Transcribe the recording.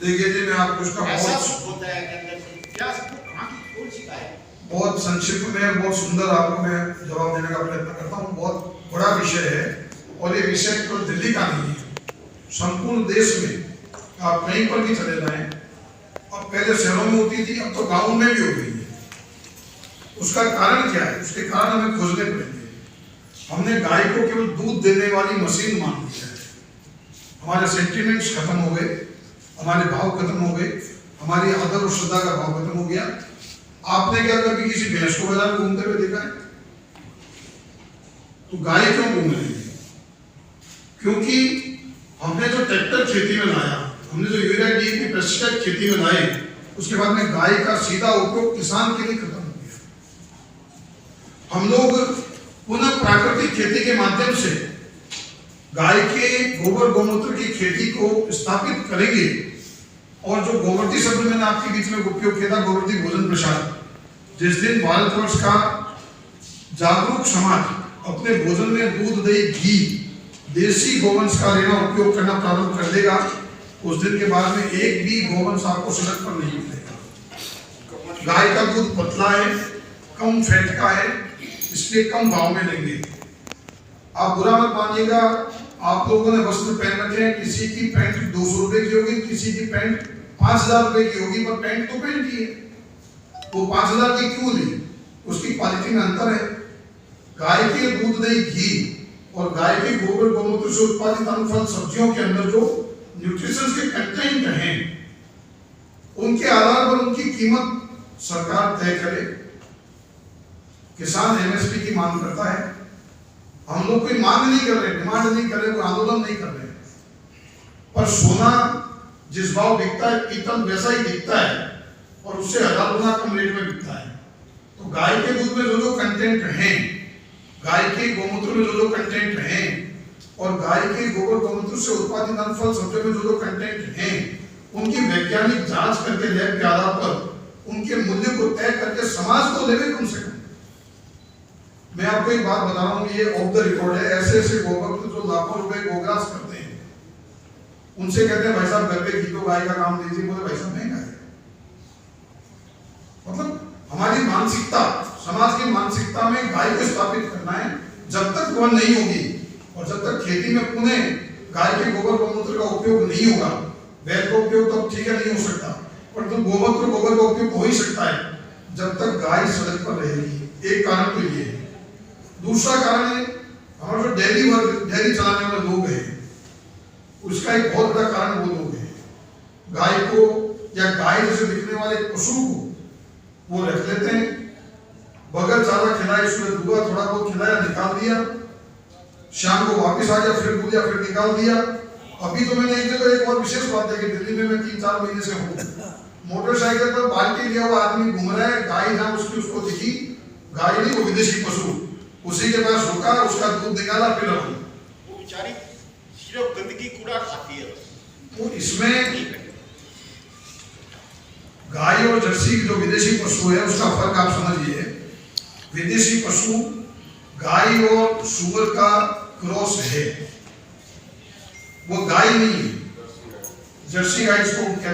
देखिए जी, मैं आपको उसका ऐसा सुख होता है कि अंदर से क्या सुख, कहाँ की कौन शिकायत। बहुत संक्षिप्त में बहुत सुंदर आपको मैं जवाब देने का प्रयत्न करता हूँ। बहुत बड़ा विषय है और ये विषय केवल दिल्ली का नहीं है, संपूर्ण देश में आप कहीं पर भी चले जाएं। अब पहले शहरों में होती थी, अब तो गाँव में भी हो गई है। उसका कारण क्या है? उसके कारण हमें खोजने पड़ेंगे। हमने गाय को केवल दूध देने वाली मशीन मान लिया है। हमारे सेंटिमेंट्स खत्म हो गए, हमारे भाव खत्म हो गए, हमारी आदर और श्रद्धा का भाव खत्म हो गया। आपने क्या कभी किसी भैंस को बाजार में घूमते हुए देखा है? तो गाय क्यों घूम रही है? क्योंकि हमने जो ट्रैक्टर खेती में लाया, हमने जो यूरिया डीएपी पेस्टिसाइड खेती में लाए, उसके बाद में गाय का सीधा उपयोग किसान के लिए खत्म हो गया। हम लोग पुनः प्राकृतिक खेती के माध्यम से गाय के गोबर गोमूत्र की खेती को स्थापित करेंगे। और जो गोवर्धी शब्द मैंने आपके बीच में उपयोग किया था, गोवर्धी भोजन प्रसाद, जिस दिन भारतवर्ष का जागरूक समाज अपने भोजन में दूध, दही, घी, देसी गोवंश का लेना उपयोग करना प्रारंभ कर देगा, उस दिन के बाद में एक भी गोवंश आपको सड़क पर नहीं मिलेगा। गाय का दूध पतला है, कम फैट का है, इसलिए कम भाव में लेंगे। आप बुरा मत मानिएगा, आप लोगों ने वस्त्र पहन रखे हैं, किसी की पैंट 200 रुपए की होगी, किसी की पैंट 5000 रुपए की होगी, पर पैंट तो पैंट ही है। वो 5000 की क्यों ली? उसकी क्वालिटी में अंतर है। गाय के दूध, दही, घी और गाय के गोबर गोमूत्र से उत्पादित फल सब्जियों के अंदर जो न्यूट्रिशंस के कंटेंट हैं, उनके आधार पर उनकी कीमत सरकार तय करे। किसान एमएसपी की मांग करता है। हम लोग कोई मांग नहीं कर रहे, डिमांड नहीं कर रहे, कोई आंदोलन नहीं कर रहे। पर सोना जिस भाव बिकता है, पीतल वैसा ही बिकता है और उससे 1000 गुना कम रेट में बिकता है। तो गाय के दूध में जो जो कंटेंट हैं, गाय के गोमूत्र में जो जो कंटेंट हैं और गाय के गोबर गोमूत्र से उत्पादित फल सब्जियों में जो जो कंटेंट हैं, उनकी वैज्ञानिक जांच करके लैब के आधार पर उनके मूल्य को तय करके समाज को देवे कम से कम। मैं आपको एक बात बता रहा हूँ, ये ऑफ द रिकॉर्ड है। ऐसे ऐसे गोभक्त जो लाखों रुपए गोग्रास करते हैं, उनसे कहते हैं भाई साहब घर पे घी तो गाय का काम दीजिए, बोले भाई साहब महंगा है। मतलब हमारी मानसिकता, समाज की मानसिकता में गाय को स्थापित करना है। जब तक वह नहीं होगी और जब तक खेती में पुनः गाय के गोबर गोमूत्र का उपयोग नहीं होगा, वैद का उपयोग तो ठीक है नहीं हो सकता, पर तो गोमूत्र गोबर का उपयोग हो ही सकता है जब तक गाय सड़क पर रहेगी। एक कारण तो ये है। दूसरा कारण है, हमारे जो डेयरी चलाने वाले लोग हैं, उसका एक बहुत बड़ा कारण वो लोग हैं। गाय को या गाय जैसे दिखने वाले पशु को वो रख लेते हैं, बगैर चारा खिलाए, उसमें दूध थोड़ा बहुत खिलाया, निकाल दिया, शाम को वापस आ गया, फिर दूध या फिर निकाल दिया। अभी तो मैंने एक जगह एक और विशेष बात है कि दिल्ली में मैं 3-4 महीने से हूँ, मोटरसाइकिल पर बाल्टी लिया हुआ आदमी घूम रहा है, गाय जहाँ उसको दिखी, गाय नहीं वो विदेशी पशु, उसी के पास रुका, उसका दूध निकाला, फिर वो बेचारी सिर्फ गंदगी कूड़ा खाती है। तो इसमें गाय और जर्सी जो विदेशी पशु है उसका फर्क आप समझिए। विदेशी पशु गाय और सुअर का क्रॉस है, वो गाय नहीं है। जर्सी गाय इसको